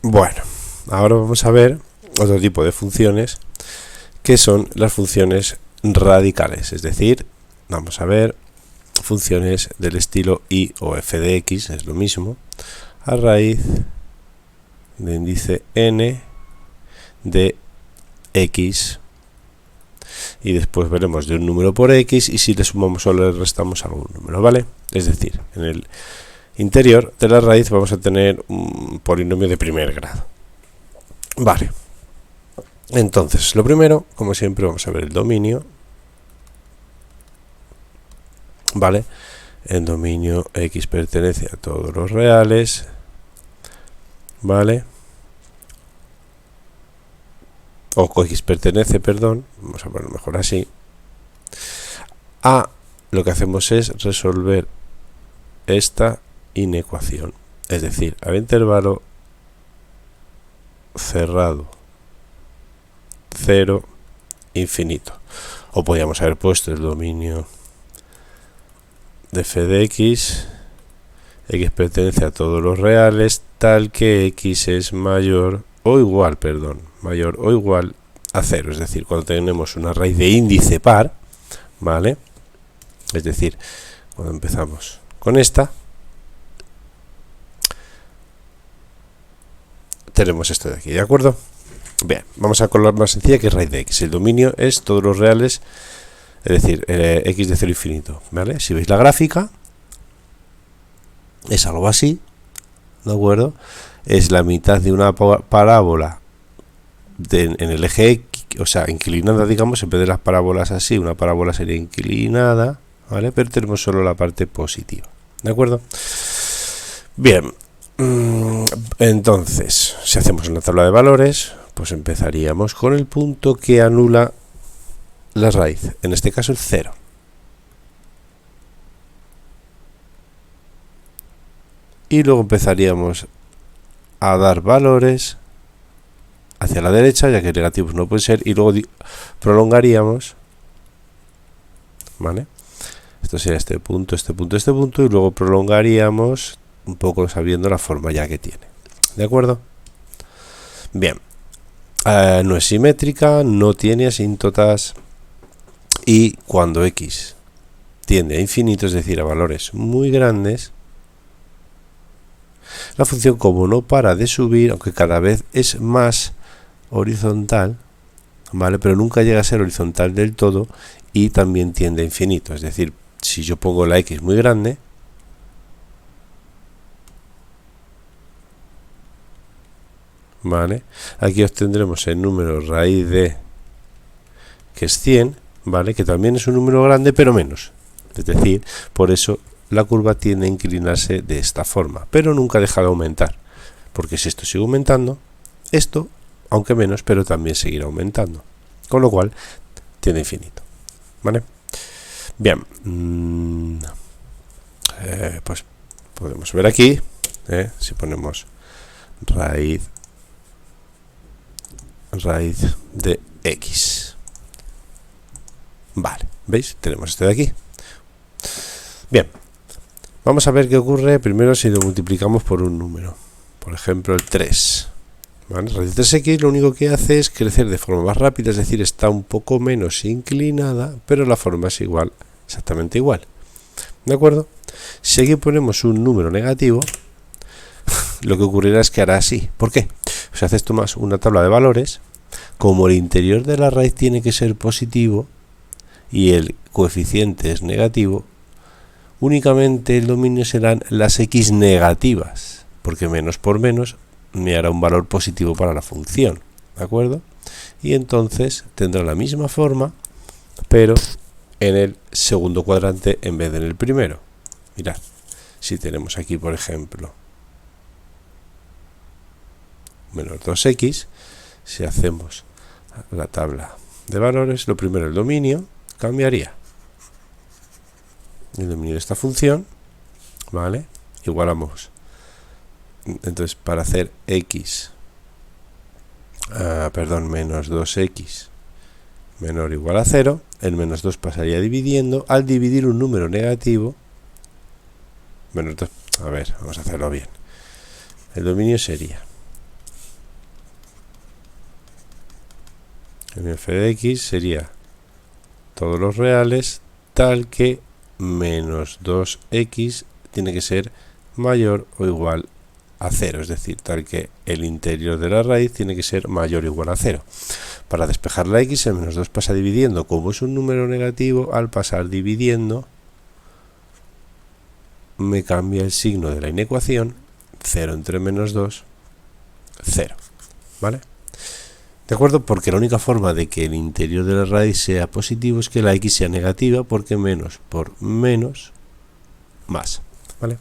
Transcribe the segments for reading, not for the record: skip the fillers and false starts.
Bueno, ahora vamos a ver otro tipo de funciones que son las funciones radicales, es decir, vamos a ver funciones del estilo y o f de x, es lo mismo, a raíz de índice n de x, y después veremos de un número por x y si le sumamos o le restamos algún número, ¿vale? Es decir, en el interior de la raíz vamos a tener un polinomio de primer grado. Vale. Entonces, lo primero, como siempre, vamos a ver el dominio. Vale. El dominio x pertenece a todos los reales. Vale. O x pertenece, perdón. Vamos a ponerlo mejor así. A, lo que hacemos es resolver esta inecuación. Es decir, al intervalo cerrado 0, infinito. O podríamos haber puesto el dominio de f de x pertenece a todos los reales, tal que x es mayor o igual a 0. Es decir, cuando tenemos una raíz de índice par, ¿vale? Es decir, cuando empezamos con esta, tenemos esto de aquí, ¿de acuerdo? Bien, vamos a con la más sencilla, que es raíz de x. El dominio es todos los reales, es decir, x de 0 infinito, ¿vale? Si veis la gráfica, es algo así, ¿de acuerdo? Es la mitad de una parábola en el eje x, o sea, inclinada, digamos, en vez de las parábolas así, una parábola sería inclinada, ¿vale? Pero tenemos solo la parte positiva, ¿de acuerdo? Bien, entonces, si hacemos una tabla de valores, pues empezaríamos con el punto que anula la raíz, en este caso el 0. Y luego empezaríamos a dar valores hacia la derecha, ya que negativos no pueden ser, y luego prolongaríamos, ¿vale? Esto sería este punto, y luego prolongaríamos un poco sabiendo la forma ya que tiene, ¿de acuerdo? Bien, no es simétrica, no tiene asíntotas, y cuando x tiende a infinito, es decir, a valores muy grandes, la función, como no para de subir, aunque cada vez es más horizontal, ¿vale? Pero nunca llega a ser horizontal del todo, y también tiende a infinito. Es decir, si yo pongo la x muy grande, ¿vale? Aquí obtendremos el número raíz de, que es 100, ¿vale? Que también es un número grande, pero menos. Es decir, por eso la curva tiende a inclinarse de esta forma, pero nunca deja de aumentar, porque si esto sigue aumentando, esto, aunque menos, pero también seguirá aumentando, con lo cual tiende a infinito, ¿vale? Bien, pues podemos ver aquí, si ponemos raíz de x, vale, ¿veis? Tenemos este de aquí. Bien, vamos a ver qué ocurre primero si lo multiplicamos por un número, por ejemplo el 3, ¿vale? Raíz de 3x lo único que hace es crecer de forma más rápida, es decir, está un poco menos inclinada, pero la forma es igual, exactamente igual, ¿de acuerdo? Si aquí ponemos un número negativo, lo que ocurrirá es que hará así. ¿Por qué? Pues si haces tomas una tabla de valores, como el interior de la raíz tiene que ser positivo y el coeficiente es negativo, únicamente el dominio serán las x negativas, porque menos por menos me hará un valor positivo para la función, ¿de acuerdo? Y entonces tendrá la misma forma, pero en el segundo cuadrante en vez de en el primero. Mirad, si tenemos aquí, por ejemplo, menos 2x, si hacemos la tabla de valores, lo primero, el dominio cambiaría. El dominio de esta función, ¿vale? Igualamos. Entonces, para hacer x, menos 2x menor o igual a 0, el menos 2 pasaría dividiendo. Al dividir un número negativo, menos 2, a ver, vamos a hacerlo bien. El dominio sería en f de x sería todos los reales tal que menos 2x tiene que ser mayor o igual a 0, es decir, tal que el interior de la raíz tiene que ser mayor o igual a 0. Para despejar la x, el menos 2 pasa dividiendo. Como es un número negativo, al pasar dividiendo, me cambia el signo de la inecuación. 0 entre menos 2, 0. ¿Vale? ¿De acuerdo? Porque la única forma de que el interior de la raíz sea positivo es que la x sea negativa, porque menos por menos, más. ¿Vale?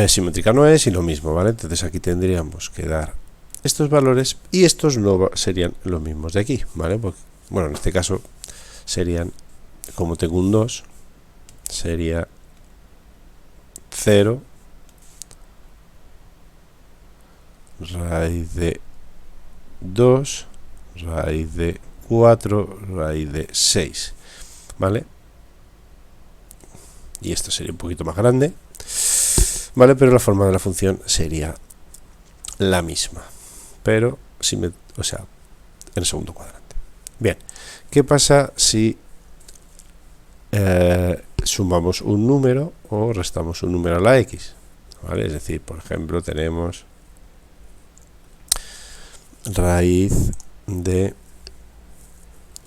Simétrica no es y lo mismo, ¿vale? Entonces aquí tendríamos que dar estos valores y estos no serían los mismos de aquí, ¿vale? Porque, bueno, en este caso serían, como tengo un 2, sería 0 raíz de 2 raíz de 4 raíz de 6, ¿vale? Y esto sería un poquito más grande, ¿vale? Pero la forma de la función sería la misma, pero en el segundo cuadrante. Bien, ¿qué pasa si sumamos un número o restamos un número a la x? ¿Vale? Es decir, por ejemplo, tenemos raíz de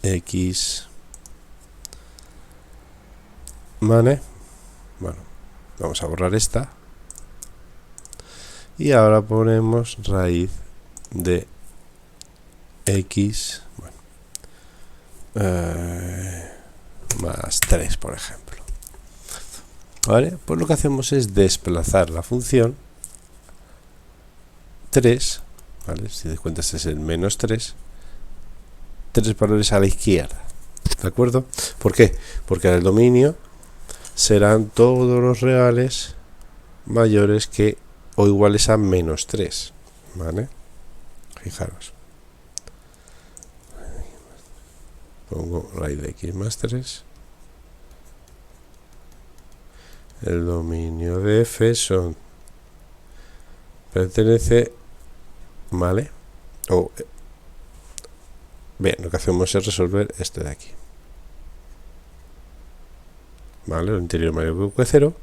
x, ¿vale? Bueno, vamos a borrar esta y ahora ponemos raíz de x, más 3, por ejemplo. ¿Vale? Pues lo que hacemos es desplazar la función 3, ¿vale? Si te das cuenta, este es el menos 3 valores a la izquierda, ¿de acuerdo? ¿Por qué? Porque en el dominio serán todos los reales mayores que o iguales a menos 3, ¿vale? Fijaros. Pongo raíz de x más 3. El dominio de f pertenece, ¿vale? Bien, lo que hacemos es resolver este de aquí, ¿vale? El interior mayor que 0.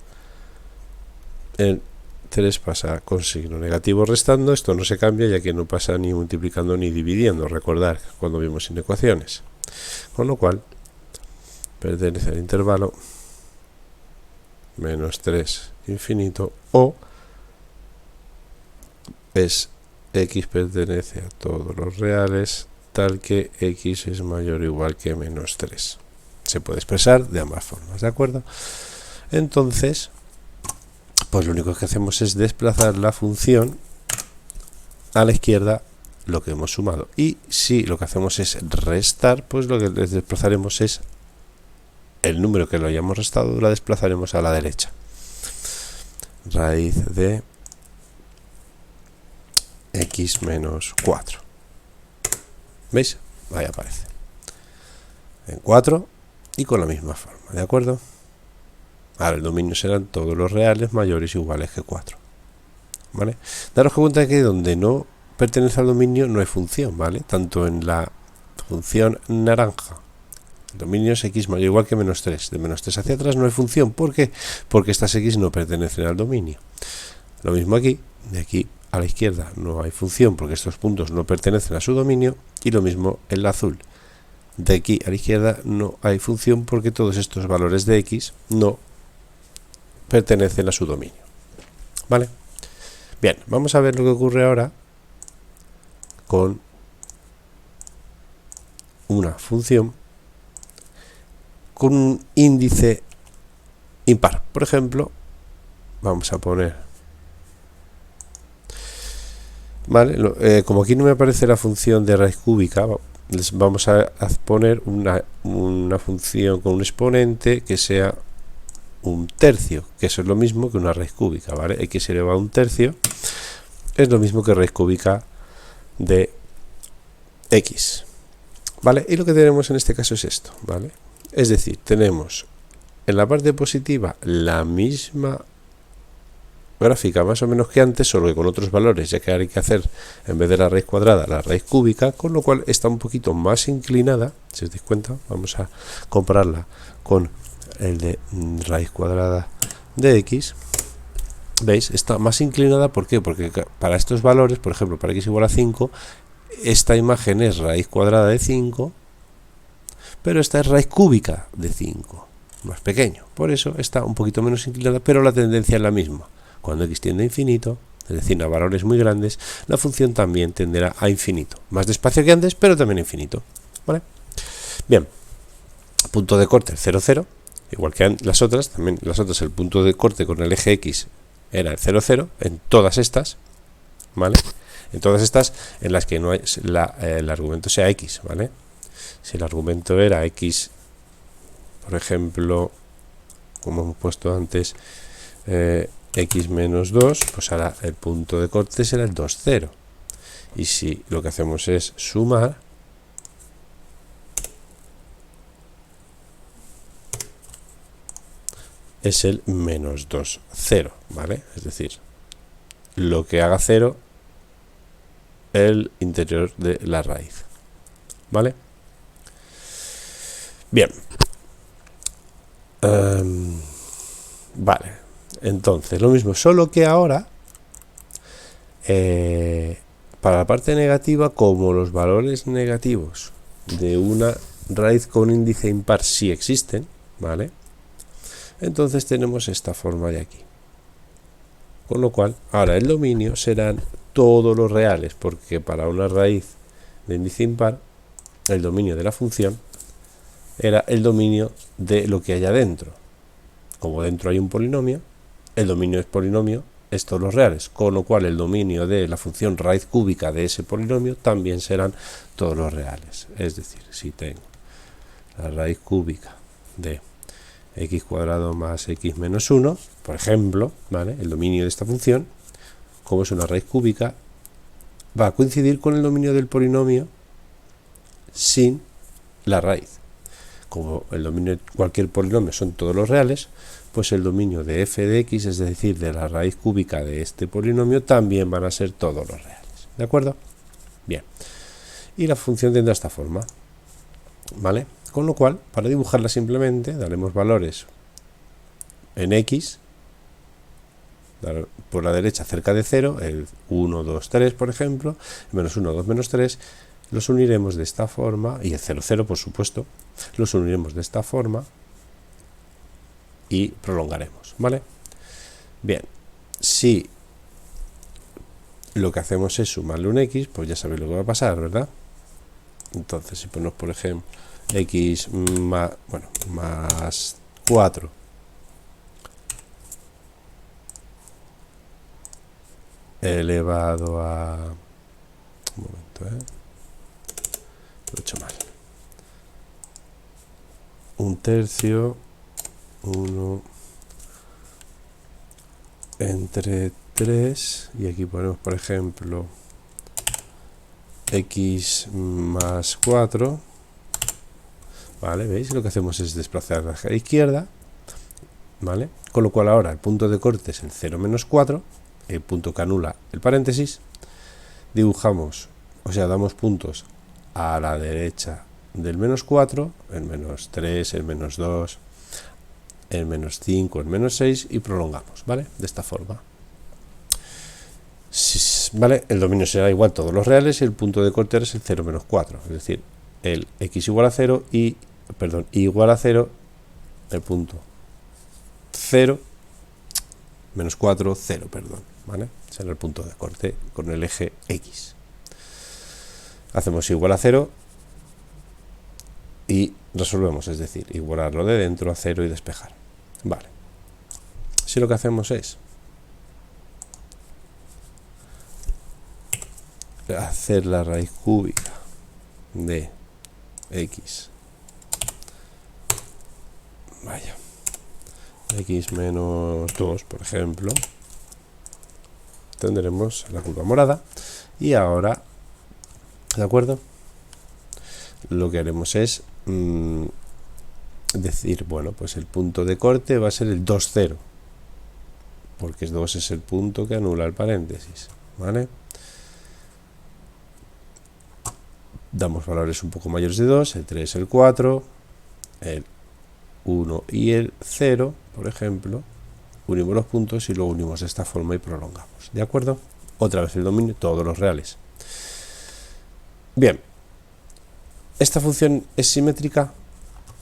El 3 pasa con signo negativo restando, esto no se cambia ya que no pasa ni multiplicando ni dividiendo, recordar cuando vimos inecuaciones. Con lo cual, pertenece al intervalo menos 3 infinito, o es x pertenece a todos los reales tal que x es mayor o igual que menos 3. Se puede expresar de ambas formas, ¿de acuerdo? Entonces, pues lo único que hacemos es desplazar la función a la izquierda lo que hemos sumado. Y si lo que hacemos es restar, pues lo que desplazaremos es el número que lo hayamos restado, la desplazaremos a la derecha. Raíz de x menos 4. ¿Veis? Ahí aparece. En 4 y con la misma forma, ¿de acuerdo? Ahora el dominio serán todos los reales mayores o iguales que 4. ¿Vale? Daros cuenta que donde no pertenece al dominio no hay función, ¿vale? Tanto en la función naranja, el dominio es x mayor o igual que menos 3. De menos 3 hacia atrás no hay función. ¿Por qué? Porque estas x no pertenecen al dominio. Lo mismo aquí, de aquí a la izquierda no hay función porque estos puntos no pertenecen a su dominio, y lo mismo en la azul. De aquí a la izquierda no hay función porque todos estos valores de x no pertenecen a su dominio. ¿Vale? Bien, vamos a ver lo que ocurre ahora con una función con un índice impar. Por ejemplo, vamos a poner, ¿vale? Como aquí no me aparece la función de raíz cúbica, les vamos a poner una función con un exponente que sea un tercio, que eso es lo mismo que una raíz cúbica, ¿vale? X elevado a un tercio es lo mismo que raíz cúbica de x, ¿vale? Y lo que tenemos en este caso es esto, ¿vale? Es decir, tenemos en la parte positiva la misma gráfica más o menos que antes, solo que con otros valores, ya que ahora hay que hacer, en vez de la raíz cuadrada, la raíz cúbica, con lo cual está un poquito más inclinada. Si os dais cuenta, vamos a compararla con el de raíz cuadrada de x. ¿Veis? Está más inclinada. ¿Por qué? Porque para estos valores, por ejemplo, para x igual a 5, esta imagen es raíz cuadrada de 5, pero esta es raíz cúbica de 5, más pequeño. Por eso está un poquito menos inclinada, pero la tendencia es la misma. Cuando x tiende a infinito, es decir, a valores muy grandes, la función también tenderá a infinito. Más despacio que antes, pero también a infinito. ¿Vale? Bien, punto de corte 0, 0, igual que las otras. También las otras, el punto de corte con el eje x era el 0, 0, en todas estas, ¿vale? En todas estas en las que no hay el argumento sea x, ¿vale? Si el argumento era x, por ejemplo, como hemos puesto antes, x menos 2, pues ahora el punto de corte será el 2, 0. Y si lo que hacemos es sumar, es el menos 2, 0, ¿vale? Es decir, lo que haga 0 el interior de la raíz, ¿vale? Bien. Vale. Entonces, lo mismo, solo que ahora, para la parte negativa, como los valores negativos de una raíz con índice impar sí existen, ¿vale? Entonces tenemos esta forma de aquí. Con lo cual, ahora el dominio serán todos los reales, porque para una raíz de índice impar, el dominio de la función era el dominio de lo que haya dentro. Como dentro hay un polinomio, el dominio es polinomio, es todos los reales, con lo cual el dominio de la función raíz cúbica de ese polinomio también serán todos los reales. Es decir, si tengo la raíz cúbica de x cuadrado más x menos 1, por ejemplo, ¿vale? El dominio de esta función, como es una raíz cúbica, va a coincidir con el dominio del polinomio sin la raíz. Como el dominio de cualquier polinomio son todos los reales, pues el dominio de f de x, es decir, de la raíz cúbica de este polinomio, también van a ser todos los reales. ¿De acuerdo? Bien. Y la función tendrá esta forma, ¿vale? Con lo cual, para dibujarla simplemente, daremos valores en x, por la derecha cerca de 0, el 1, 2, 3, por ejemplo, menos 1, 2, menos 3, los uniremos de esta forma, y el 0, 0, por supuesto, los uniremos de esta forma y prolongaremos, ¿vale? Bien, si lo que hacemos es sumarle un x, pues ya sabéis lo que va a pasar, ¿verdad? Entonces, si ponemos, por ejemplo, x más, bueno, más 4 elevado a... Un momento, lo he hecho mal. 1/3, 1 entre 3, y aquí ponemos, por ejemplo, x más 4, ¿vale? ¿Veis? Lo que hacemos es desplazar hacia la izquierda, ¿vale? Con lo cual ahora el punto de corte es el 0 menos 4, el punto que anula el paréntesis, dibujamos, o sea, damos puntos a la derecha del menos 4, el menos 3, el menos 2, el menos 5, el menos 6, y prolongamos, ¿vale? De esta forma. ¿Vale? El dominio será igual todos los reales y el punto de corte es el 0 menos 4, es decir, el x igual a 0 y, perdón, y igual a 0, el punto 0, menos 4, 0, perdón, ¿vale? Será el punto de corte con el eje x. Hacemos igual a 0 y resolvemos, es decir, igualar lo de dentro a 0 y despejar. Vale. Si lo que hacemos es hacer la raíz cúbica de x, vaya, x menos 2, por ejemplo, tendremos la curva morada. Y ahora, ¿de acuerdo? Lo que haremos es decir, bueno, pues el punto de corte va a ser el 2, 0, porque 2 es el punto que anula el paréntesis, ¿vale? Damos valores un poco mayores de 2, el 3, el 4, el 1 y el 0, por ejemplo. Unimos los puntos y lo unimos de esta forma y prolongamos, ¿de acuerdo? Otra vez el dominio, todos los reales. Bien, ¿esta función es simétrica?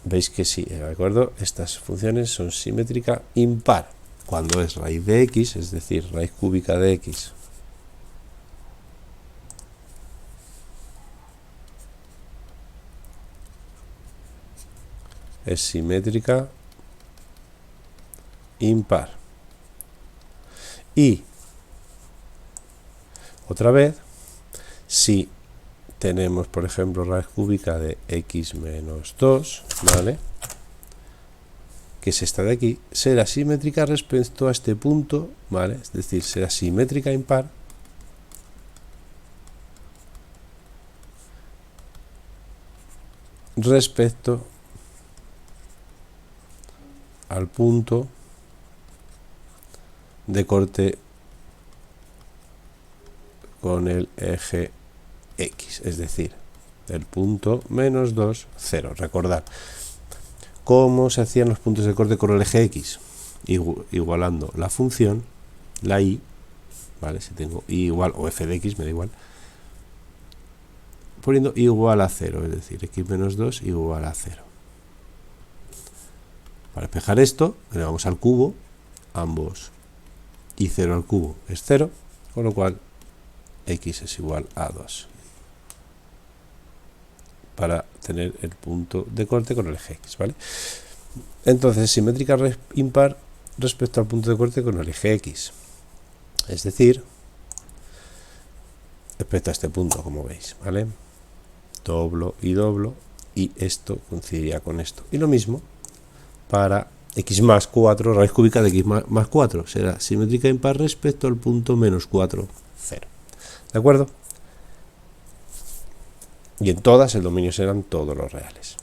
Veis que sí, ¿de acuerdo? Estas funciones son simétrica impar, cuando es raíz de x, es decir, raíz cúbica de x es simétrica impar. Y otra vez, si tenemos, por ejemplo, raíz cúbica de x menos 2, ¿vale?, que es esta de aquí, será simétrica respecto a este punto, ¿vale? Es decir, será simétrica impar respecto al punto de corte con el eje x, es decir, el punto menos 2, 0. Recordad cómo se hacían los puntos de corte con el eje x, igualando la función, la y, ¿vale? Si tengo y igual o f de x, me da igual, poniendo igual a 0, es decir, x menos 2 igual a 0. Para despejar esto, le vamos al cubo, ambos, y 0 al cubo es 0, con lo cual x es igual a 2. Para tener el punto de corte con el eje x, ¿vale? Entonces, simétrica impar respecto al punto de corte con el eje x. Es decir, respecto a este punto, como veis, ¿vale? Doblo, y esto coincidiría con esto. Y lo mismo para x más 4, raíz cúbica de x más 4. Será simétrica impar respecto al punto menos 4, 0. ¿De acuerdo? Y en todas el dominio serán todos los reales.